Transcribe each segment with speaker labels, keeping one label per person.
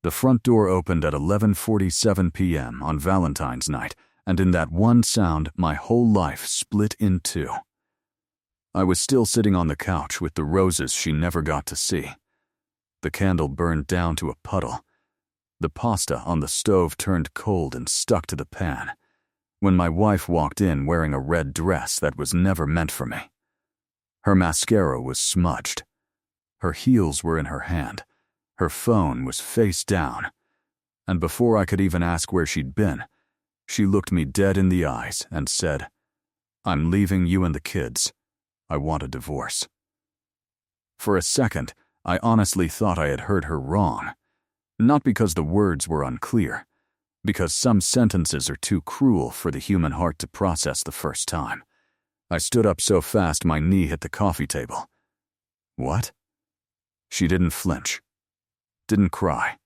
Speaker 1: The front door opened at 11:47 p.m. on Valentine's night, and in that one sound, my whole life split in two. I was still sitting on the couch with the roses she never got to see. The candle burned down to a puddle. The pasta on the stove turned cold and stuck to the pan, when my wife walked in wearing a red dress that was never meant for me. Her mascara was smudged. Her heels were in her hand. Her phone was face down. And before I could even ask where she'd been, she looked me dead in the eyes and said, "I'm leaving you and the kids. I want a divorce." For a second, I honestly thought I had heard her wrong. Not because the words were unclear, because some sentences are too cruel for the human heart to process the first time. I stood up so fast my knee hit the coffee table. "What?" She didn't flinch, didn't cry,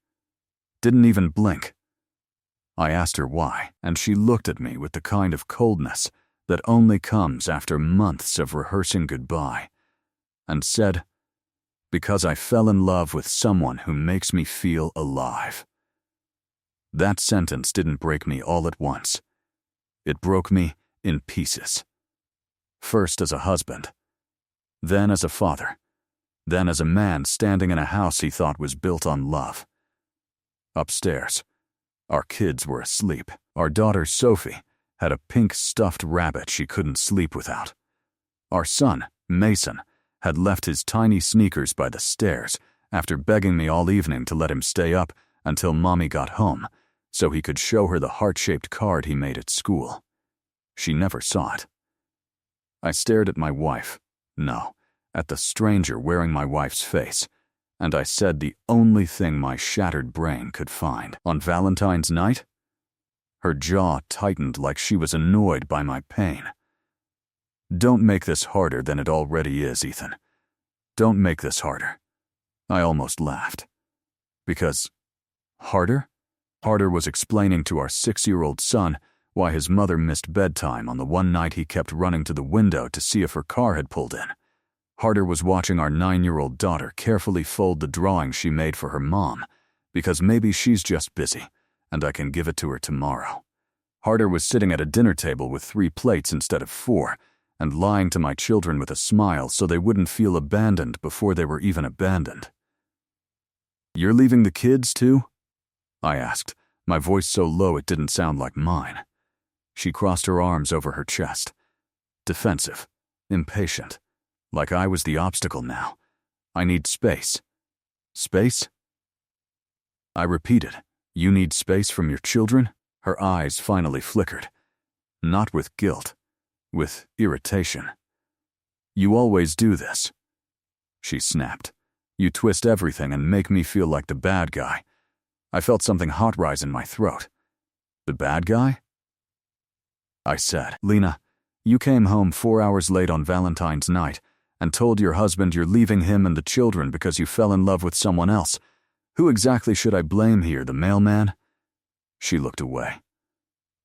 Speaker 1: didn't even blink. I asked her why, and she looked at me with the kind of coldness that only comes after months of rehearsing goodbye, and said, "Because I fell in love with someone who makes me feel alive." That sentence didn't break me all at once. It broke me in pieces. First as a husband, then as a father, then as a man standing in a house he thought was built on love. Upstairs, our kids were asleep. Our daughter Sophie had a pink stuffed rabbit she couldn't sleep without. Our son, Mason, had left his tiny sneakers by the stairs after begging me all evening to let him stay up until Mommy got home so he could show her the heart-shaped card he made at school. She never saw it. I stared at my wife, no, at the stranger wearing my wife's face, and I said the only thing my shattered brain could find. On Valentine's night? Her jaw tightened like she was annoyed by my pain. "Don't make this harder than it already is, Ethan. Don't make this harder." I almost laughed. Because harder? Harder was explaining to our 6-year-old son why his mother missed bedtime on the one night he kept running to the window to see if her car had pulled in. Harder was watching our 9-year-old daughter carefully fold the drawing she made for her mom, because maybe she's just busy, and I can give it to her tomorrow. Harder was sitting at a dinner table with 3 plates instead of 4, and lying to my children with a smile so they wouldn't feel abandoned before they were even abandoned. "You're leaving the kids too?" I asked, my voice so low it didn't sound like mine. She crossed her arms over her chest, defensive, impatient, like I was the obstacle now. "I need space." "Space?" I repeated, "You need space from your children?" Her eyes finally flickered. Not with guilt, with irritation. "You always do this," she snapped. "You twist everything and make me feel like the bad guy." I felt something hot rise in my throat. "The bad guy?" I said, "Lena, you came home 4 hours late on Valentine's night and told your husband you're leaving him and the children because you fell in love with someone else. Who exactly should I blame here, the mailman?" She looked away.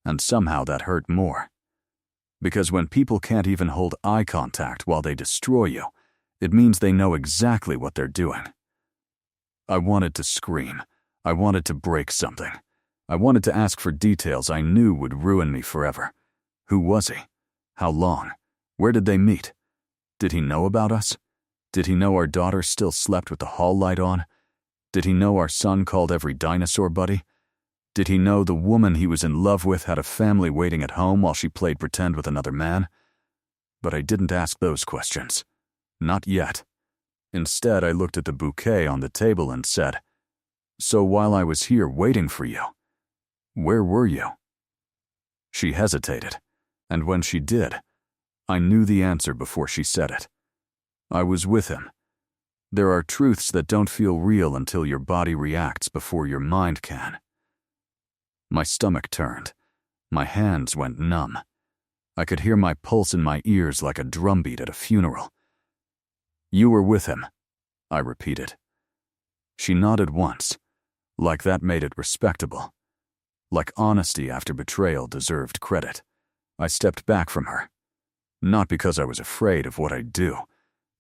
Speaker 1: And somehow that hurt more. Because when people can't even hold eye contact while they destroy you, it means they know exactly what they're doing. I wanted to scream. I wanted to break something. I wanted to ask for details I knew would ruin me forever. Who was he? How long? Where did they meet? Did he know about us? Did he know our daughter still slept with the hall light on? Did he know our son called every dinosaur buddy? Did he know the woman he was in love with had a family waiting at home while she played pretend with another man? But I didn't ask those questions. Not yet. Instead, I looked at the bouquet on the table and said, "So while I was here waiting for you, where were you?" She hesitated, and when she did, I knew the answer before she said it. I was with him. There are truths that don't feel real until your body reacts before your mind can. My stomach turned. My hands went numb. I could hear my pulse in my ears like a drumbeat at a funeral. "You were with him," I repeated. She nodded once, like that made it respectable. Like honesty after betrayal deserved credit. I stepped back from her. Not because I was afraid of what I'd do,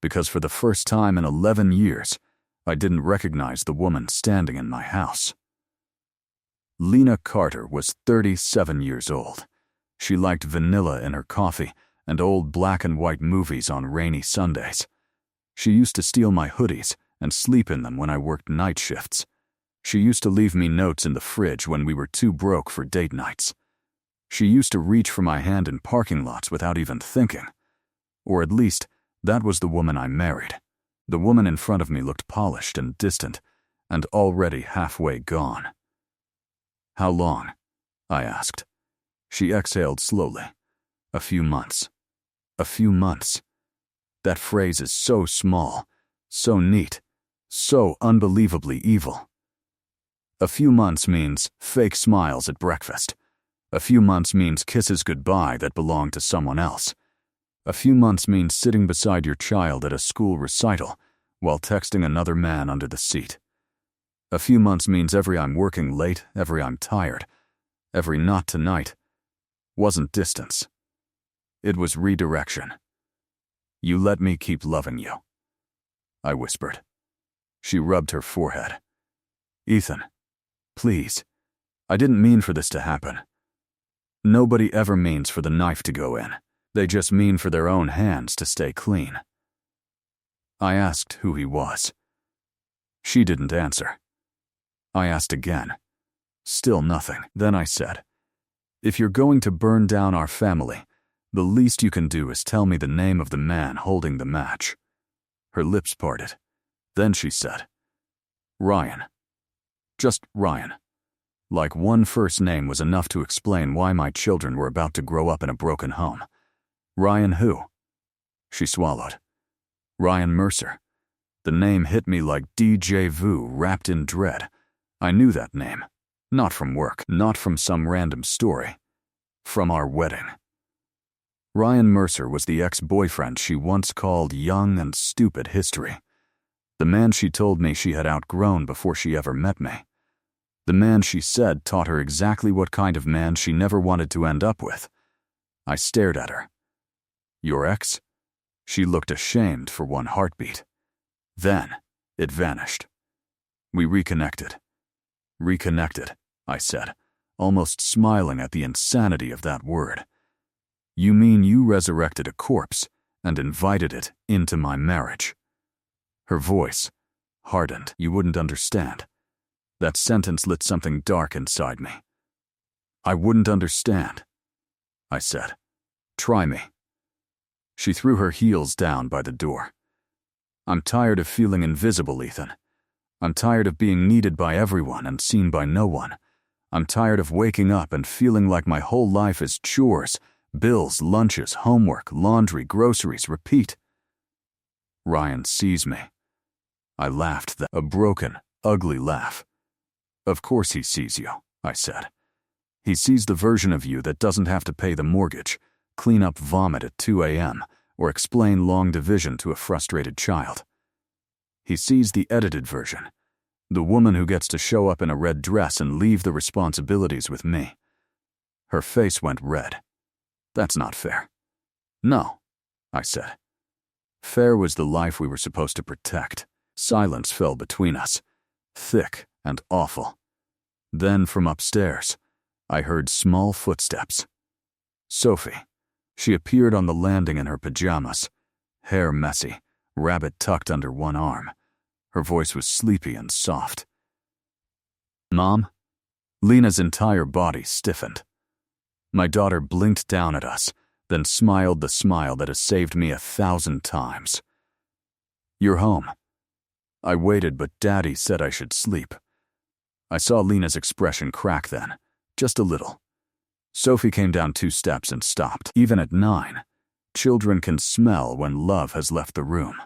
Speaker 1: because for the first time in 11 years, I didn't recognize the woman standing in my house. Lena Carter was 37 years old. She liked vanilla in her coffee and old black and white movies on rainy Sundays. She used to steal my hoodies and sleep in them when I worked night shifts. She used to leave me notes in the fridge when we were too broke for date nights. She used to reach for my hand in parking lots without even thinking. Or at least, that was the woman I married. The woman in front of me looked polished and distant, and already halfway gone. "How long?" I asked. She exhaled slowly. "A few months." A few months. That phrase is so small, so neat, so unbelievably evil. A few months means fake smiles at breakfast. A few months means kisses goodbye that belong to someone else. A few months means sitting beside your child at a school recital while texting another man under the seat. A few months means every "I'm working late," every "I'm tired," every "not tonight" wasn't distance. It was redirection. "You let me keep loving you," I whispered. She rubbed her forehead. "Ethan, please. I didn't mean for this to happen. Nobody ever means for the knife to go in. They just mean for their own hands to stay clean." I asked who he was. She didn't answer. I asked again. Still nothing. Then I said, "If you're going to burn down our family, the least you can do is tell me the name of the man holding the match." Her lips parted. Then she said, "Ryan. Just Ryan." Like one first name was enough to explain why my children were about to grow up in a broken home. "Ryan who?" She swallowed. "Ryan Mercer." The name hit me like déjà vu wrapped in dread. I knew that name. Not from work, not from some random story. From our wedding. Ryan Mercer was the ex-boyfriend she once called young and stupid history. The man she told me she had outgrown before she ever met me. The man she said taught her exactly what kind of man she never wanted to end up with. I stared at her. "Your ex?" She looked ashamed for one heartbeat. Then, it vanished. We reconnected. "Reconnected," I said, almost smiling at the insanity of that word. "You mean you resurrected a corpse and invited it into my marriage?" Her voice hardened. "You wouldn't understand." That sentence lit something dark inside me. "I wouldn't understand," I said. "Try me." She threw her heels down by the door. "I'm tired of feeling invisible, Ethan. I'm tired of being needed by everyone and seen by no one. I'm tired of waking up and feeling like my whole life is chores, bills, lunches, homework, laundry, groceries, repeat." "Ryan sees me." I laughed, a broken, ugly laugh. "Of course he sees you," I said. "He sees the version of you that doesn't have to pay the mortgage, clean up vomit at 2 a.m., or explain long division to a frustrated child. He sees the edited version, the woman who gets to show up in a red dress and leave the responsibilities with me." Her face went red. "That's not fair." "No," I said. Fair was the life we were supposed to protect. Silence fell between us, thick and awful. Then from upstairs, I heard small footsteps. Sophie. She appeared on the landing in her pajamas, hair messy, rabbit tucked under one arm. Her voice was sleepy and soft. "Mom?" Lena's entire body stiffened. My daughter blinked down at us, then smiled the smile that has saved me 1,000 times. "You're home." I waited, but Daddy said I should sleep. I saw Lena's expression crack then, just a little. Sophie came down 2 steps and stopped. Even at 9, children can smell when love has left the room.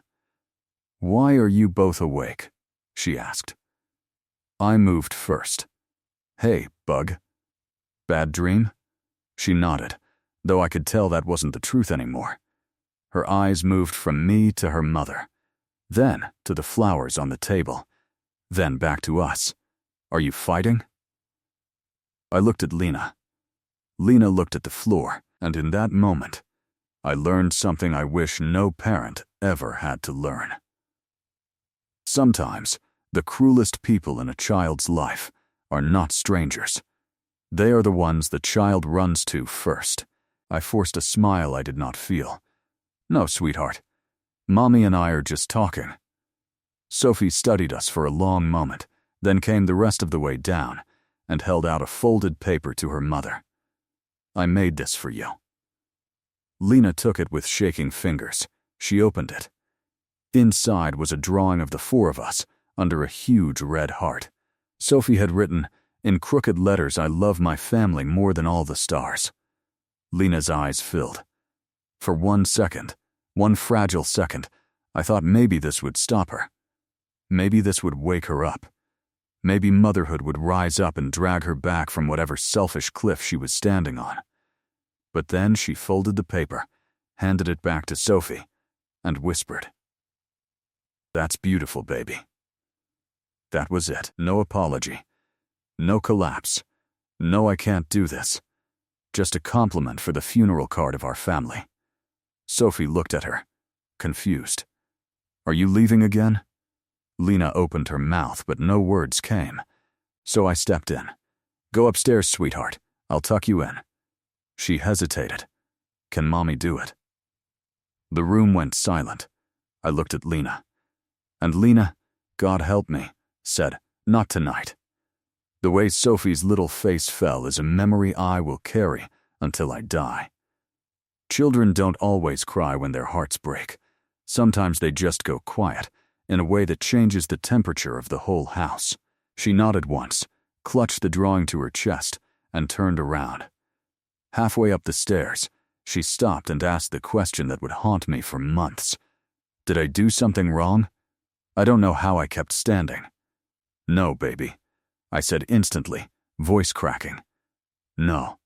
Speaker 1: "Why are you both awake?" she asked. I moved first. "Hey, bug. Bad dream?" She nodded, though I could tell that wasn't the truth anymore. Her eyes moved from me to her mother, then to the flowers on the table, then back to us. "Are you fighting?" I looked at Lena. Lena looked at the floor, and in that moment, I learned something I wish no parent ever had to learn. Sometimes, the cruelest people in a child's life are not strangers. They are the ones the child runs to first. I forced a smile I did not feel. No, sweetheart. Mommy and I are just talking. Sophie studied us for a long moment, then came the rest of the way down and held out a folded paper to her mother. I made this for you. Lena took it with shaking fingers. She opened it. Inside was a drawing of the four of us under a huge red heart. Sophie had written, in crooked letters, "I love my family more than all the stars." Lena's eyes filled. For 1 second, one fragile second, I thought maybe this would stop her. Maybe this would wake her up. Maybe motherhood would rise up and drag her back from whatever selfish cliff she was standing on. But then she folded the paper, handed it back to Sophie, and whispered, "That's beautiful, baby." That was it. No apology. No collapse. No, I can't do this. Just a compliment for the funeral card of our family. Sophie looked at her, confused. "Are you leaving again?" Lena opened her mouth, but no words came. So I stepped in. "Go upstairs, sweetheart. I'll tuck you in." She hesitated. "Can Mommy do it?" The room went silent. I looked at Lena. And Lena, God help me, said, "Not tonight." The way Sophie's little face fell is a memory I will carry until I die. Children don't always cry when their hearts break. Sometimes they just go quiet, in a way that changes the temperature of the whole house. She nodded once, clutched the drawing to her chest, and turned around. Halfway up the stairs, she stopped and asked the question that would haunt me for months. Did I do something wrong? I don't know how I kept standing. "No, baby," I said instantly, voice cracking. "No.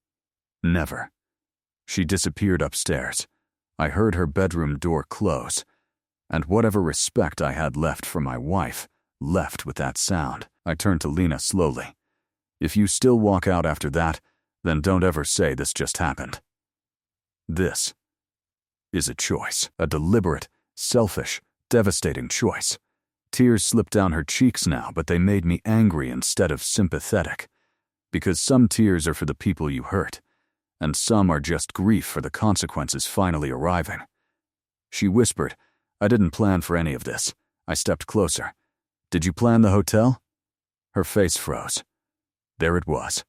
Speaker 1: Never." She disappeared upstairs. I heard her bedroom door close, and whatever respect I had left for my wife left with that sound. I turned to Lena slowly. "If you still walk out after that, then don't ever say this just happened. This is a choice, a deliberate, selfish, devastating choice." Tears slipped down her cheeks now, but they made me angry instead of sympathetic. Because some tears are for the people you hurt, and some are just grief for the consequences finally arriving. She whispered, "I didn't plan for any of this." I stepped closer. "Did you plan the hotel?" Her face froze. There it was.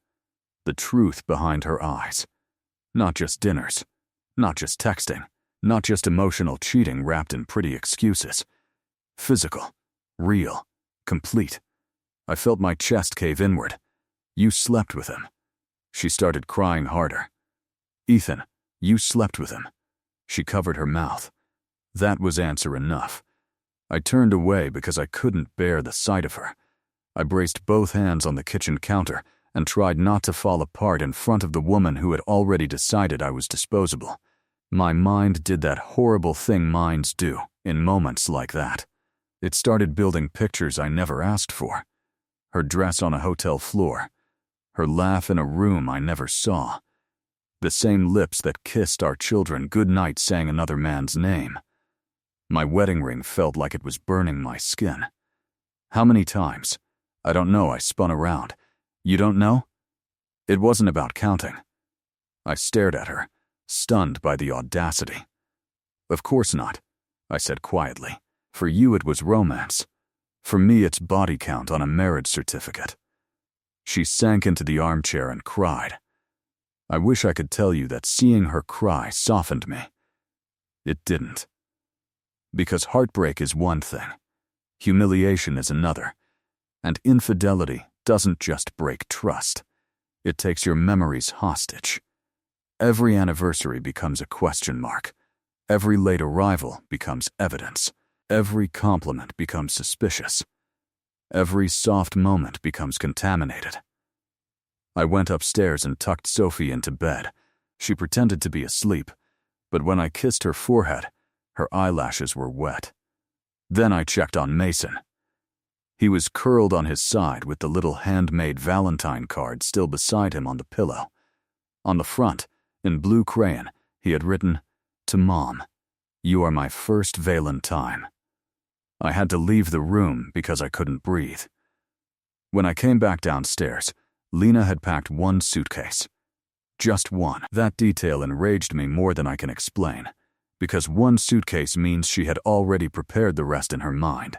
Speaker 1: The truth behind her eyes. Not just dinners. Not just texting. Not just emotional cheating wrapped in pretty excuses. Physical. Real. Complete. I felt my chest cave inward. "You slept with him." She started crying harder. "Ethan, you slept with him." She covered her mouth. That was answer enough. I turned away because I couldn't bear the sight of her. I braced both hands on the kitchen counter and tried not to fall apart in front of the woman who had already decided I was disposable. My mind did that horrible thing minds do in moments like that. It started building pictures I never asked for. Her dress on a hotel floor. Her laugh in a room I never saw. The same lips that kissed our children goodnight sang another man's name. My wedding ring felt like it was burning my skin. How many times? I don't know. I spun around. You don't know? It wasn't about counting. I stared at her, stunned by the audacity. "Of course not," I said quietly. "For you it was romance. For me it's body count on a marriage certificate." She sank into the armchair and cried. I wish I could tell you that seeing her cry softened me. It didn't. Because heartbreak is one thing, humiliation is another, and infidelity doesn't just break trust. It takes your memories hostage. Every anniversary becomes a question mark. Every late arrival becomes evidence. Every compliment becomes suspicious. Every soft moment becomes contaminated. I went upstairs and tucked Sophie into bed. She pretended to be asleep, but when I kissed her forehead, her eyelashes were wet. Then I checked on Mason. He was curled on his side with the little handmade Valentine card still beside him on the pillow. On the front, in blue crayon, he had written, "To Mom, you are my first Valentine." I had to leave the room because I couldn't breathe. When I came back downstairs, Lena had packed one suitcase. Just one. That detail enraged me more than I can explain, because one suitcase means she had already prepared the rest in her mind.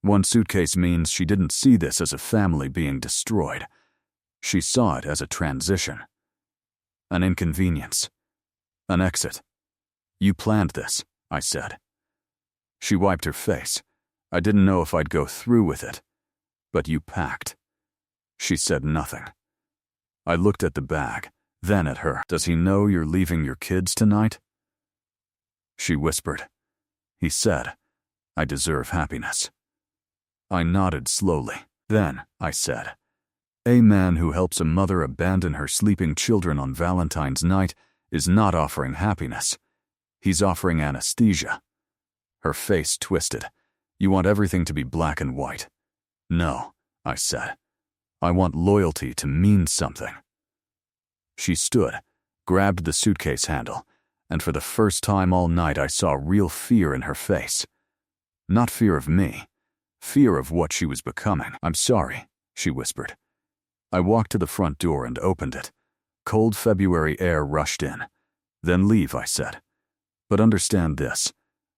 Speaker 1: One suitcase means she didn't see this as a family being destroyed. She saw it as a transition. An inconvenience. An exit. "You planned this," I said. She wiped her face. "I didn't know if I'd go through with it. But you packed." She said nothing. I looked at the bag, then at her. "Does he know you're leaving your kids tonight?" She whispered. "He said, I deserve happiness." I nodded slowly. "Then," I said, "a man who helps a mother abandon her sleeping children on Valentine's night is not offering happiness. He's offering anesthesia." Her face twisted. "You want everything to be black and white." "No," I said. "I want loyalty to mean something." She stood, grabbed the suitcase handle, and for the first time all night I saw real fear in her face. Not fear of me, fear of what she was becoming. "I'm sorry," she whispered. I walked to the front door and opened it. Cold February air rushed in. "Then leave," I said. "But understand this.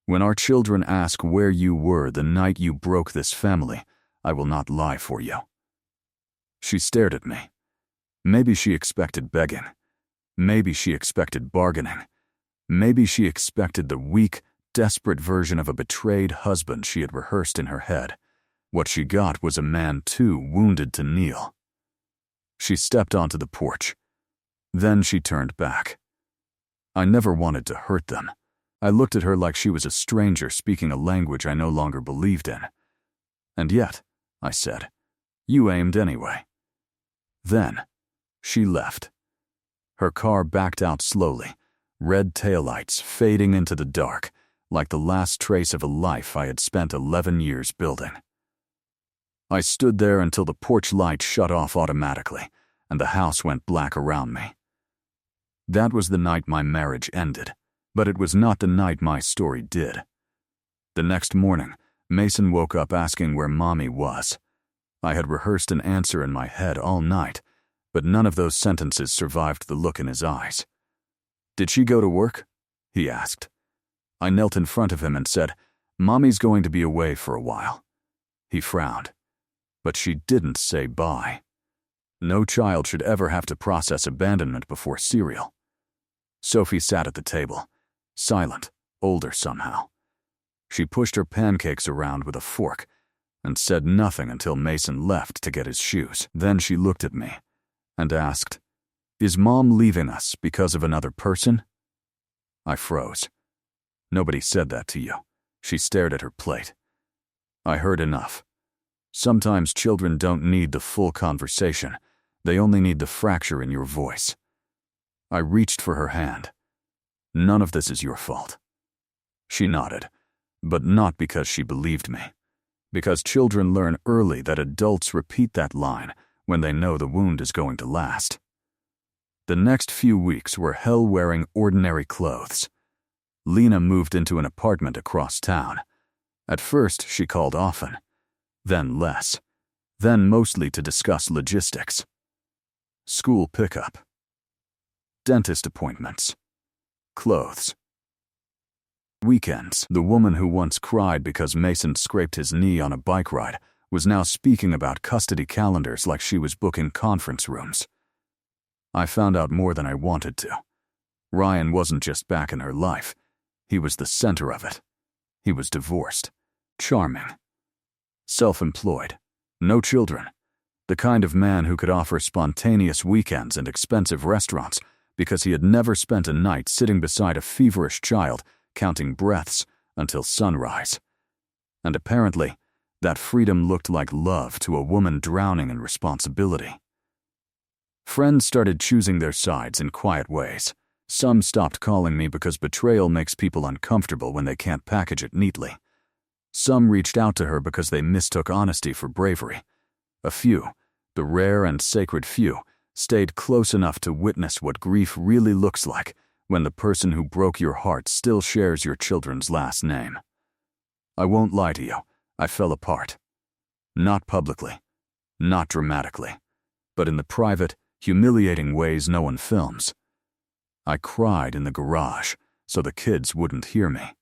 Speaker 1: When our children ask where you were the night you broke this family, I will not lie for you." She stared at me. Maybe she expected begging. Maybe she expected bargaining. Maybe she expected the weak, desperate version of a betrayed husband she had rehearsed in her head. What she got was a man too wounded to kneel. She stepped onto the porch. Then she turned back. I never wanted to hurt them. I looked at her like she was a stranger speaking a language I no longer believed in. "And yet," I said, "you aimed anyway." Then, she left. Her car backed out slowly, red taillights fading into the dark, like the last trace of a life I had spent 11 years building. I stood there until the porch light shut off automatically, and the house went black around me. That was the night my marriage ended, but it was not the night my story did. The next morning, Mason woke up asking where Mommy was. I had rehearsed an answer in my head all night, but none of those sentences survived the look in his eyes. "Did she go to work?" he asked. I knelt in front of him and said, "Mommy's going to be away for a while." He frowned. But she didn't say bye. No child should ever have to process abandonment before cereal. Sophie sat at the table, silent, older somehow. She pushed her pancakes around with a fork and said nothing until Mason left to get his shoes. Then she looked at me and asked, "Is Mom leaving us because of another person?" I froze. "Nobody said that to you." She stared at her plate. I heard enough. Sometimes children don't need the full conversation. They only need the fracture in your voice. I reached for her hand. "None of this is your fault." She nodded, but not because she believed me. Because children learn early that adults repeat that line when they know the wound is going to last. The next few weeks were hell wearing ordinary clothes. Lena moved into an apartment across town. At first, she called often, then less, then mostly to discuss logistics. School pickup. Dentist appointments. Clothes. Weekends. The woman who once cried because Mason scraped his knee on a bike ride was now speaking about custody calendars like she was booking conference rooms. I found out more than I wanted to. Ryan wasn't just back in her life. He was the center of it. He was divorced. Charming. Self-employed. No children. The kind of man who could offer spontaneous weekends and expensive restaurants because he had never spent a night sitting beside a feverish child counting breaths until sunrise. And apparently, that freedom looked like love to a woman drowning in responsibility. Friends started choosing their sides in quiet ways. Some stopped calling me because betrayal makes people uncomfortable when they can't package it neatly. Some reached out to her because they mistook honesty for bravery. A few, the rare and sacred few, stayed close enough to witness what grief really looks like when the person who broke your heart still shares your children's last name. I won't lie to you, I fell apart. Not publicly, not dramatically, but in the private, humiliating ways no one films. I cried in the garage so the kids wouldn't hear me.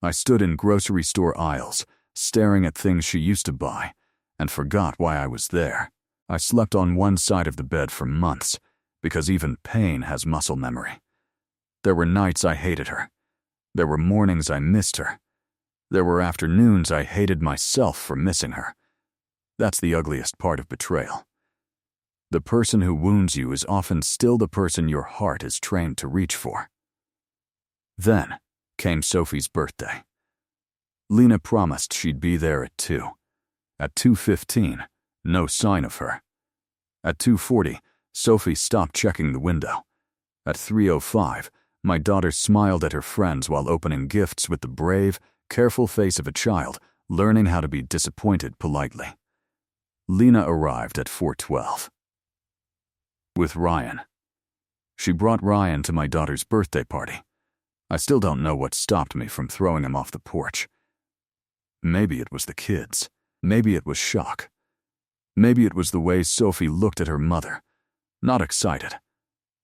Speaker 1: I stood in grocery store aisles, staring at things she used to buy, and forgot why I was there. I slept on one side of the bed for months, because even pain has muscle memory. There were nights I hated her. There were mornings I missed her. There were afternoons I hated myself for missing her. That's the ugliest part of betrayal. The person who wounds you is often still the person your heart is trained to reach for. Then came Sophie's birthday. Lena promised she'd be there at 2. At 2:15, no sign of her. At 2:40, Sophie stopped checking the window. At 3:05, my daughter smiled at her friends while opening gifts with the brave, careful face of a child learning how to be disappointed politely. Lena arrived at 4:12. With Ryan. She brought Ryan to my daughter's birthday party. I still don't know what stopped me from throwing him off the porch. Maybe it was the kids. Maybe it was shock. Maybe it was the way Sophie looked at her mother. Not excited.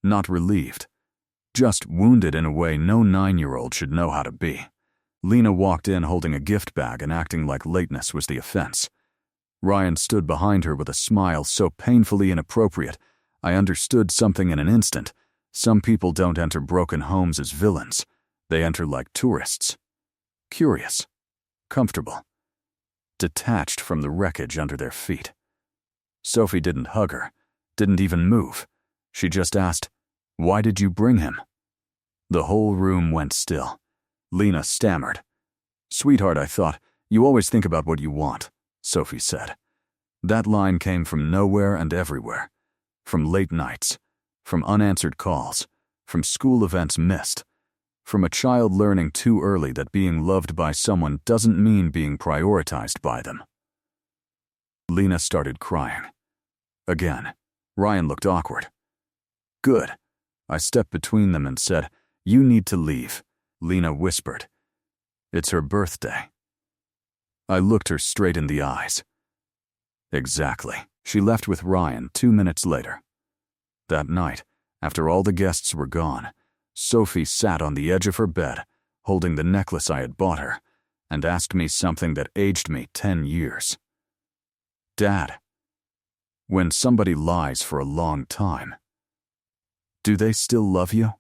Speaker 1: Not relieved. Just wounded in a way no 9-year-old should know how to be. Lena walked in holding a gift bag and acting like lateness was the offense. Ryan stood behind her with a smile so painfully inappropriate, I understood something in an instant. Some people don't enter broken homes as villains. They enter like tourists. Curious. Comfortable. Detached from the wreckage under their feet. Sophie didn't hug her, didn't even move. She just asked, "Why did you bring him?" The whole room went still. Lena stammered. "Sweetheart," I thought, "you always think about what you want," Sophie said. That line came from nowhere and everywhere. From late nights, from unanswered calls, from school events missed, from a child learning too early that being loved by someone doesn't mean being prioritized by them. Lena started crying. Again, Ryan looked awkward. "Good." I stepped between them and said, "You need to leave." Lena whispered, "It's her birthday." I looked her straight in the eyes. Exactly. She left with Ryan 2 minutes later. That night, after all the guests were gone, Sophie sat on the edge of her bed, holding the necklace I had bought her, and asked me something that aged me 10 years. "Dad, when somebody lies for a long time, do they still love you?"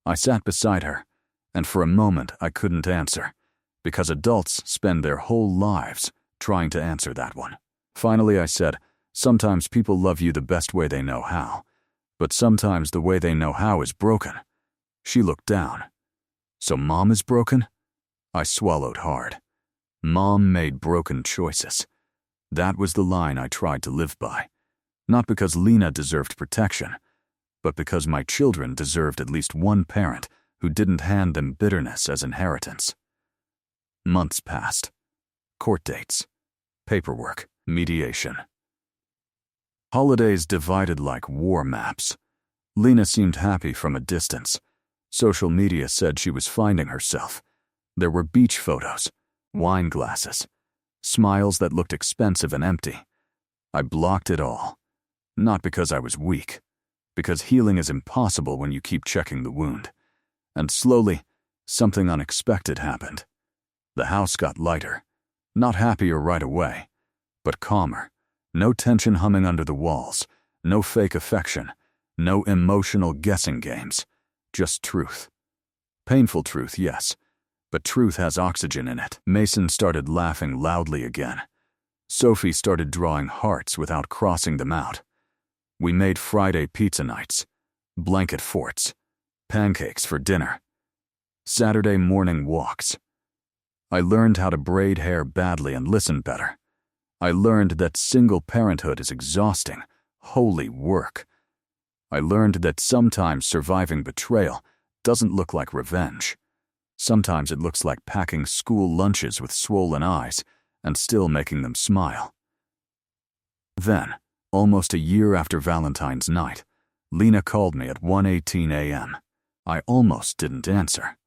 Speaker 1: I sat beside her, and for a moment I couldn't answer, because adults spend their whole lives trying to answer that one. Finally I said, "Sometimes people love you the best way they know how, but sometimes the way they know how is broken." She looked down. "So Mom is broken?" I swallowed hard. Mom made broken choices. That was the line I tried to live by. Not because Lena deserved protection, but because my children deserved at least one parent who didn't hand them bitterness as inheritance. Months passed. Court dates. Paperwork. Mediation. Holidays divided like war maps. Lena seemed happy from a distance. Social media said she was finding herself. There were beach photos, wine glasses, smiles that looked expensive and empty. I blocked it all. Not because I was weak, because healing is impossible when you keep checking the wound. And slowly, something unexpected happened. The house got lighter. Not happier right away, but calmer. No tension humming under the walls, no fake affection, no emotional guessing games, just truth. Painful truth, yes, but truth has oxygen in it. Mason started laughing loudly again. Sophie started drawing hearts without crossing them out. We made Friday pizza nights, blanket forts, pancakes for dinner, Saturday morning walks. I learned how to braid hair badly and listen better. I learned that single parenthood is exhausting, holy work. I learned that sometimes surviving betrayal doesn't look like revenge. Sometimes it looks like packing school lunches with swollen eyes and still making them smile. Then, almost a year after Valentine's night, Lena called me at 1:18 a.m. I almost didn't answer.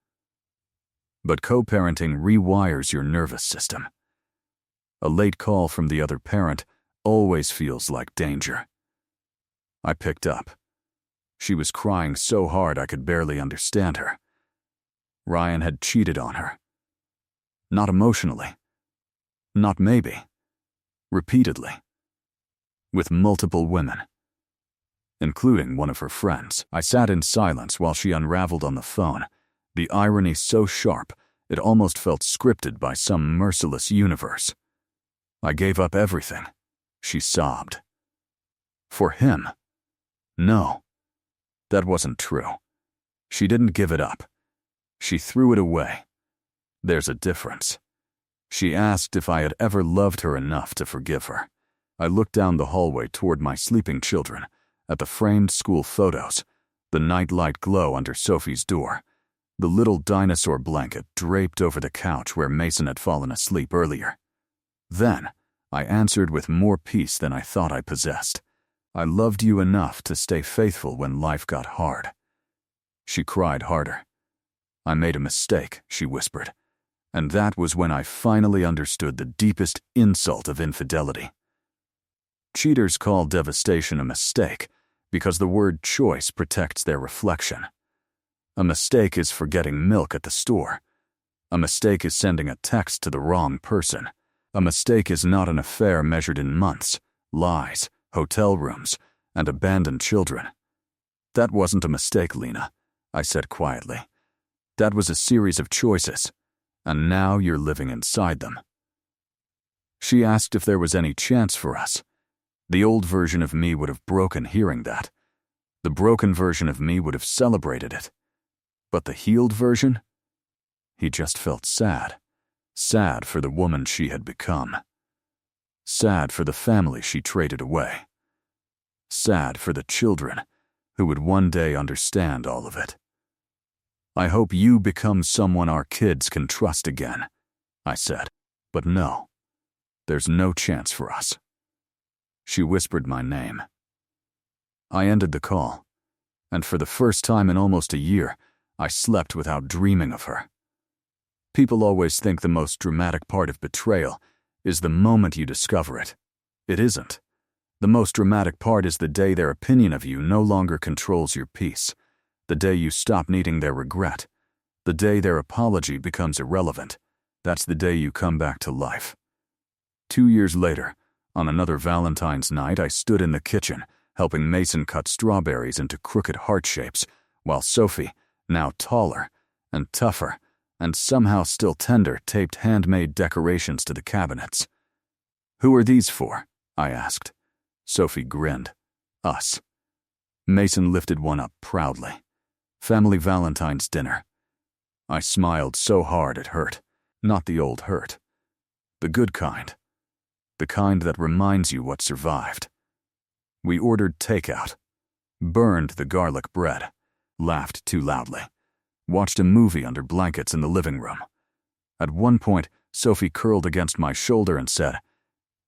Speaker 1: But co-parenting rewires your nervous system. A late call from the other parent always feels like danger. I picked up. She was crying so hard I could barely understand her. Ryan had cheated on her. Not emotionally. Not maybe. Repeatedly. With multiple women. Including one of her friends. I sat in silence while she unraveled on the phone, the irony so sharp it almost felt scripted by some merciless universe. I gave up everything, she sobbed. For him? No. That wasn't true. She didn't give it up. She threw it away. There's a difference. She asked if I had ever loved her enough to forgive her. I looked down the hallway toward my sleeping children, at the framed school photos, the nightlight glow under Sophie's door, the little dinosaur blanket draped over the couch where Mason had fallen asleep earlier. Then, I answered with more peace than I thought I possessed. I loved you enough to stay faithful when life got hard. She cried harder. I made a mistake, she whispered, and that was when I finally understood the deepest insult of infidelity. Cheaters call devastation a mistake because the word choice protects their reflection. A mistake is forgetting milk at the store. A mistake is sending a text to the wrong person. A mistake is not an affair measured in months, lies, hotel rooms, and abandoned children. That wasn't a mistake, Lena, I said quietly. That was a series of choices, and now you're living inside them. She asked if there was any chance for us. The old version of me would have broken hearing that. The broken version of me would have celebrated it. But the healed version? He just felt sad. Sad for the woman she had become. Sad for the family she traded away. Sad for the children who would one day understand all of it. I hope you become someone our kids can trust again, I said. But no, there's no chance for us. She whispered my name. I ended the call, and for the first time in almost a year, I slept without dreaming of her. People always think the most dramatic part of betrayal is the moment you discover it. It isn't. The most dramatic part is the day their opinion of you no longer controls your peace, the day you stop needing their regret, the day their apology becomes irrelevant. That's the day you come back to life. 2 years later, on another Valentine's night, I stood in the kitchen, helping Mason cut strawberries into crooked heart shapes, while Sophie, now taller and tougher, and somehow still tender, taped handmade decorations to the cabinets. "Who are these for?" I asked. Sophie grinned. "Us." Mason lifted one up proudly. "Family Valentine's dinner." I smiled so hard it hurt. Not the old hurt. The good kind. The kind that reminds you what survived. We ordered takeout. Burned the garlic bread. Laughed too loudly. Watched a movie under blankets in the living room. At one point, Sophie curled against my shoulder and said,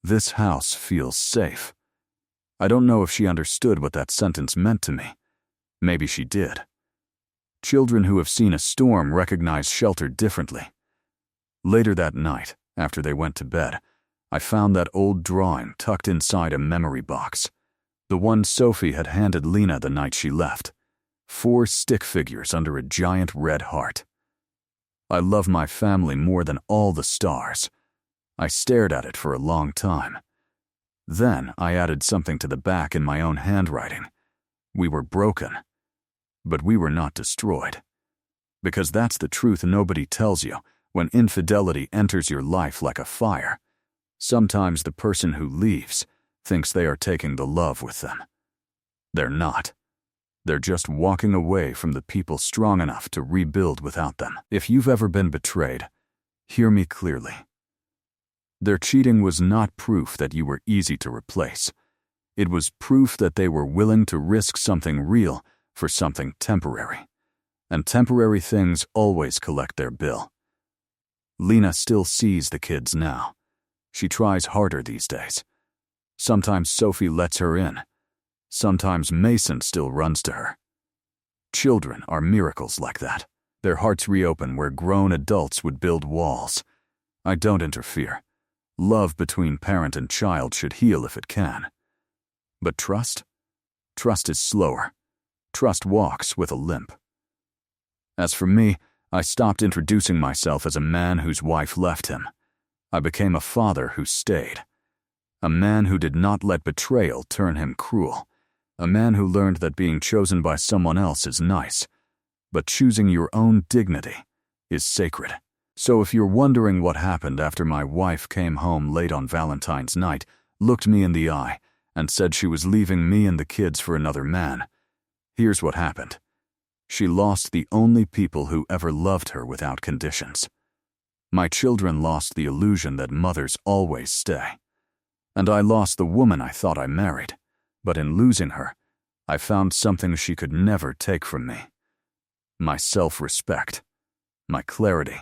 Speaker 1: "This house feels safe." I don't know if she understood what that sentence meant to me. Maybe she did. Children who have seen a storm recognize shelter differently. Later that night, after they went to bed, I found that old drawing tucked inside a memory box. The one Sophie had handed Lena the night she left. 4 stick figures under a giant red heart. I love my family more than all the stars. I stared at it for a long time. Then I added something to the back in my own handwriting. We were broken, but we were not destroyed. Because that's the truth nobody tells you when infidelity enters your life like a fire. Sometimes the person who leaves thinks they are taking the love with them. They're not. They're just walking away from the people strong enough to rebuild without them. If you've ever been betrayed, hear me clearly. Their cheating was not proof that you were easy to replace. It was proof that they were willing to risk something real for something temporary. And temporary things always collect their bill. Lena still sees the kids now. She tries harder these days. Sometimes Sophie lets her in. Sometimes Mason still runs to her. Children are miracles like that. Their hearts reopen where grown adults would build walls. I don't interfere. Love between parent and child should heal if it can. But trust? Trust is slower. Trust walks with a limp. As for me, I stopped introducing myself as a man whose wife left him. I became a father who stayed. A man who did not let betrayal turn him cruel. A man who learned that being chosen by someone else is nice, but choosing your own dignity is sacred. So if you're wondering what happened after my wife came home late on Valentine's night, looked me in the eye, and said she was leaving me and the kids for another man, here's what happened. She lost the only people who ever loved her without conditions. My children lost the illusion that mothers always stay. And I lost the woman I thought I married. But in losing her, I found something she could never take from me. My self-respect, my clarity,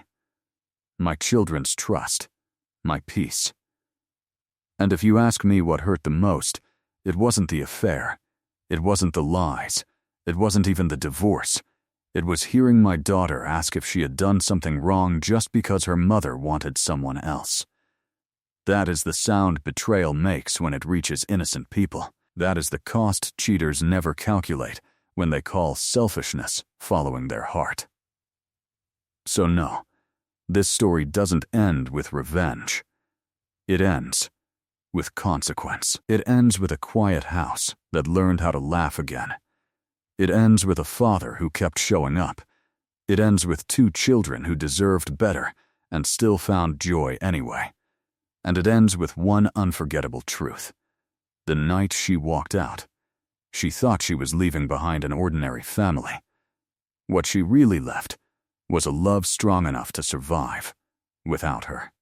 Speaker 1: my children's trust, my peace. And if you ask me what hurt the most, it wasn't the affair, it wasn't the lies, it wasn't even the divorce. It was hearing my daughter ask if she had done something wrong just because her mother wanted someone else. That is the sound betrayal makes when it reaches innocent people. That is the cost cheaters never calculate when they call selfishness following their heart. So no, this story doesn't end with revenge. It ends with consequence. It ends with a quiet house that learned how to laugh again. It ends with a father who kept showing up. It ends with 2 children who deserved better and still found joy anyway. And it ends with one unforgettable truth. The night she walked out, she thought she was leaving behind an ordinary family. What she really left was a love strong enough to survive without her.